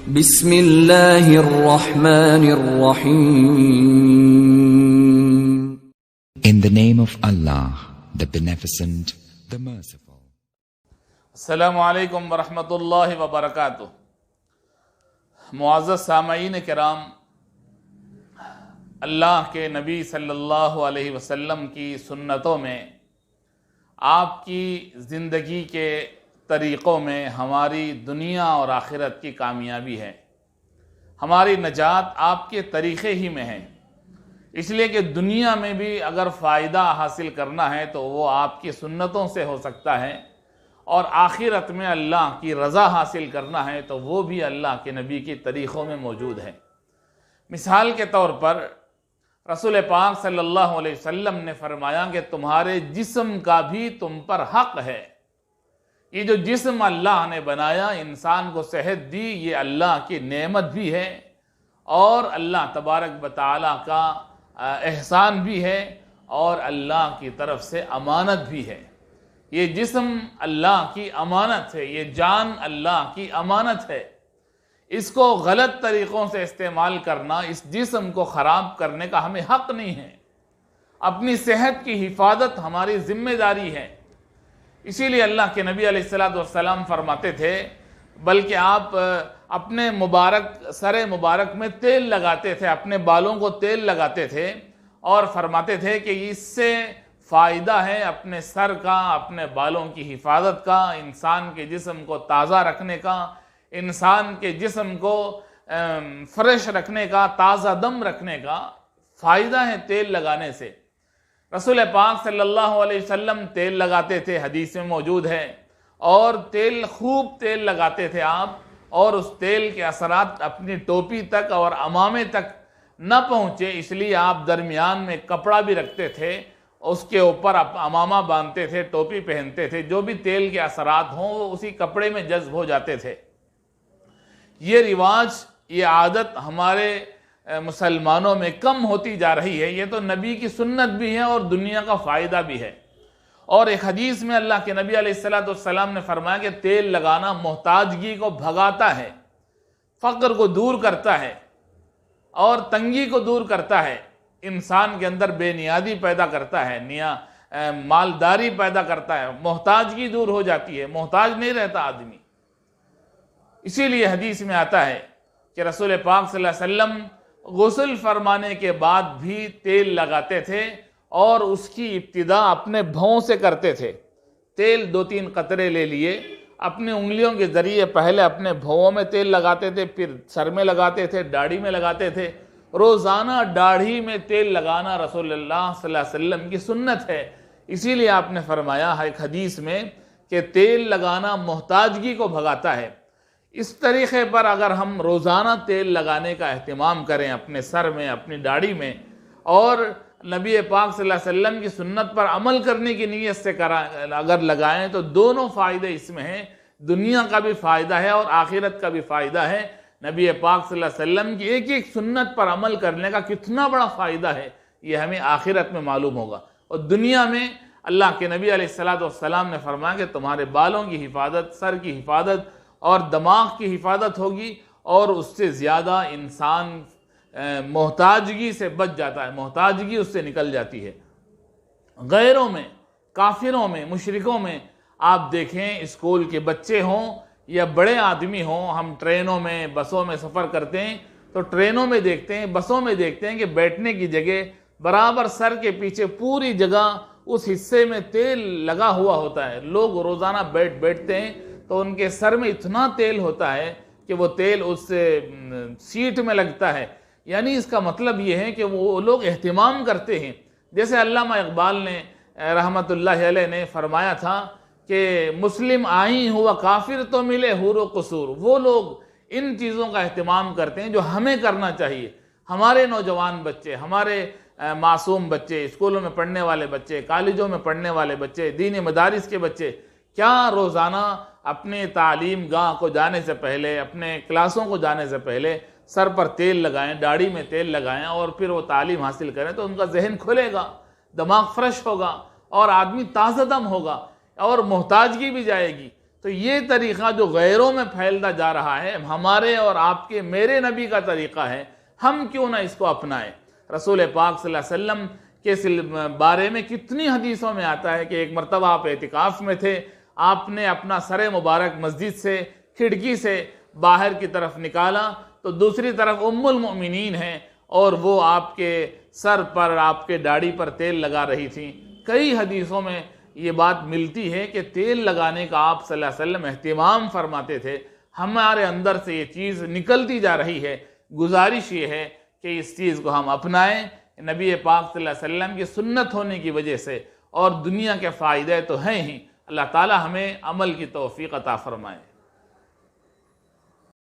बिस्मिल्लाहिर्रहमानिर्रहीम। In the name of Allah, the Beneficent, the Merciful. अस्सलामु अलैकुम वरहमतुल्लाहि वबरकातुह। मुअज़्ज़ज़ सामईन किराम, अल्लाह के नबी सल्लल्लाहु अलैहि वसल्लम की सुन्नतों में, आपकी ज़िंदगी के तरीक़ों में हमारी दुनिया और आखिरत की कामयाबी है। हमारी नजात आपके तरीक़े ही में है। इसलिए कि दुनिया में भी अगर फ़ायदा हासिल करना है तो वो आपकी सुन्नतों से हो सकता है, और आखिरत में अल्लाह की रज़ा हासिल करना है तो वो भी अल्लाह के नबी के तरीक़ों में मौजूद है। मिसाल के तौर पर रसूल पाक सल्लल्लाहु अलैहि वसल्लम ने फरमाया कि तुम्हारे जिस्म का भी तुम पर हक़ है। ये जो जिस्म अल्लाह ने बनाया, इंसान को सेहत दी, ये अल्लाह की नेमत भी है और अल्लाह तबारक व तआला का एहसान भी है और अल्लाह की तरफ से अमानत भी है। ये जिस्म अल्लाह की अमानत है, ये जान अल्लाह की अमानत है। इसको गलत तरीक़ों से इस्तेमाल करना, इस जिस्म को ख़राब करने का हमें हक़ नहीं है। अपनी सेहत की हिफाजत हमारी ज़िम्मेदारी है। इसीलिए अल्लाह के नबी अलैहिस्सलातु वस्सलाम फरमाते थे, बल्कि आप अपने सर मुबारक में तेल लगाते थे, अपने बालों को तेल लगाते थे और फरमाते थे कि इससे फ़ायदा है अपने सर का, अपने बालों की हिफाजत का, इंसान के जिस्म को ताज़ा रखने का, इंसान के जिस्म को फ्रेश रखने का, ताज़ा दम रखने का फ़ायदा है तेल लगाने से। रसूल पाक सल्लल्लाहु अलैहि वसल्लम तेल लगाते थे, हदीस में मौजूद है, और खूब तेल लगाते थे आप, और उस तेल के असरात अपनी टोपी तक और अमामे तक न पहुँचे, इसलिए आप दरमियान में कपड़ा भी रखते थे, उसके ऊपर आप अमामा बांधते थे, टोपी पहनते थे। जो भी तेल के असरात हों वो उसी कपड़े में जज्ब हो जाते थे। ये रिवाज, ये आदत हमारे मुसलमानों में कम होती जा रही है। ये तो नबी की सुन्नत भी है और दुनिया का फ़ायदा भी है। और एक हदीस में अल्लाह के नबी अलैहिस्सलातु वस्सलाम ने फरमाया कि तेल लगाना मोहताजगी को भगाता है, फ़क्र को दूर करता है और तंगी को दूर करता है, इंसान के अंदर बेनियादी पैदा करता है, मालदारी पैदा करता है, मोहताजगी दूर हो जाती है, मोहताज नहीं रहता आदमी। इसीलिए हदीस में आता है कि रसूल पाक सल्लल्लाहु अलैहि वसल्लम गुस्ल फरमाने के बाद भी तेल लगाते थे और उसकी इब्तिदा अपने भौं से करते थे। तेल 2-3 कतरे ले लिए, अपनी उंगलियों के ज़रिए पहले अपने भौं में तेल लगाते थे, फिर सर में लगाते थे, दाढ़ी में लगाते थे। रोज़ाना दाढ़ी में तेल लगाना रसूलुल्लाह सल्लल्लाहु अलैहि वसल्लम की सुन्नत है। इसीलिए आपने फरमाया है एक हदीस में कि तेल लगाना मोहताजगी को भगाता है। इस तरीक़े पर अगर हम रोज़ाना तेल लगाने का अहतमाम करें अपने सर में, अपनी दाढ़ी में, और नबी पाक सल्लल्लाहु अलैहि वसल्लम की सुन्नत पर अमल करने की नीयत से अगर लगाएं तो दोनों फ़ायदे इसमें हैं। दुनिया का भी फ़ायदा है और आखिरत का भी फ़ायदा है। नबी पाक सल्लल्लाहु अलैहि वसल्लम की एक एक सुन्नत पर अमल करने का कितना बड़ा फ़ायदा है ये हमें आखिरत में मालूम होगा। और दुनिया में अल्लाह के नबी अलैहिस्सलातु वस्सलाम ने फरमाया कि तुम्हारे बालों की हिफाजत, सर की हिफाजत और दिमाग की हिफाजत होगी, और उससे ज़्यादा इंसान मोहताजगी से बच जाता है, मोहताजगी उससे निकल जाती है। गैरों में, काफिरों में, मुशरिकों में आप देखें, स्कूल के बच्चे हों या बड़े आदमी हों, हम ट्रेनों में, बसों में सफ़र करते हैं तो ट्रेनों में देखते हैं, बसों में देखते हैं कि बैठने की जगह बराबर सर के पीछे पूरी जगह उस हिस्से में तेल लगा हुआ होता है। लोग रोज़ाना बैठते हैं तो उनके सर में इतना तेल होता है कि वो तेल उस सीट में लगता है। यानी इसका मतलब ये है कि वो लोग एहतिमाम करते हैं। जैसे अल्लामा इकबाल ने रहमतुल्लाह अलैह ने फरमाया था कि मुस्लिम आई हुआ काफिर तो मिले हुर व कसूर। वो लोग इन चीज़ों का एहतिमाम करते हैं जो हमें करना चाहिए। हमारे नौजवान बच्चे, हमारे मासूम बच्चे, स्कूलों में पढ़ने वाले बच्चे, कॉलेजों में पढ़ने वाले बच्चे, दीनी मदारिस के बच्चे, क्या रोज़ाना अपने तालीम गाह को जाने से पहले, अपने क्लासों को जाने से पहले सर पर तेल लगाएं, दाढ़ी में तेल लगाएं और फिर वो तालीम हासिल करें तो उनका जहन खुलेगा, दिमाग फ्रेश होगा और आदमी ताज़ा दम होगा और मोहताजगी भी जाएगी। तो ये तरीक़ा जो गैरों में फैलता जा रहा है, हमारे और आपके मेरे नबी का तरीक़ा है, हम क्यों ना इसको अपनाएं। रसूल पाक सल्लल्लाहु अलैहि वसल्लम के बारे में कितनी हदीसों में आता है कि एक मरतबा आप एतिकाफ़ में थे, आपने अपना सर मुबारक मस्जिद से खिड़की से बाहर की तरफ निकाला तो दूसरी तरफ उम्मुल मोमिनीन हैं और वो आपके सर पर, आपके दाढ़ी पर तेल लगा रही थी। कई हदीसों में ये बात मिलती है कि तेल लगाने का आप सल्लल्लाहु अलैहि वसल्लम एहतिमाम फरमाते थे। हमारे अंदर से ये चीज़ निकलती जा रही है। गुजारिश ये है कि इस चीज़ को हम अपनाएं, नबी पाक सल्लल्लाहु अलैहि वसल्लम की सुन्नत होने की वजह से, और दुनिया के फ़ायदे तो हैं ही। अल्लाह ताला हमें अमल की तौफीक अता फरमाए।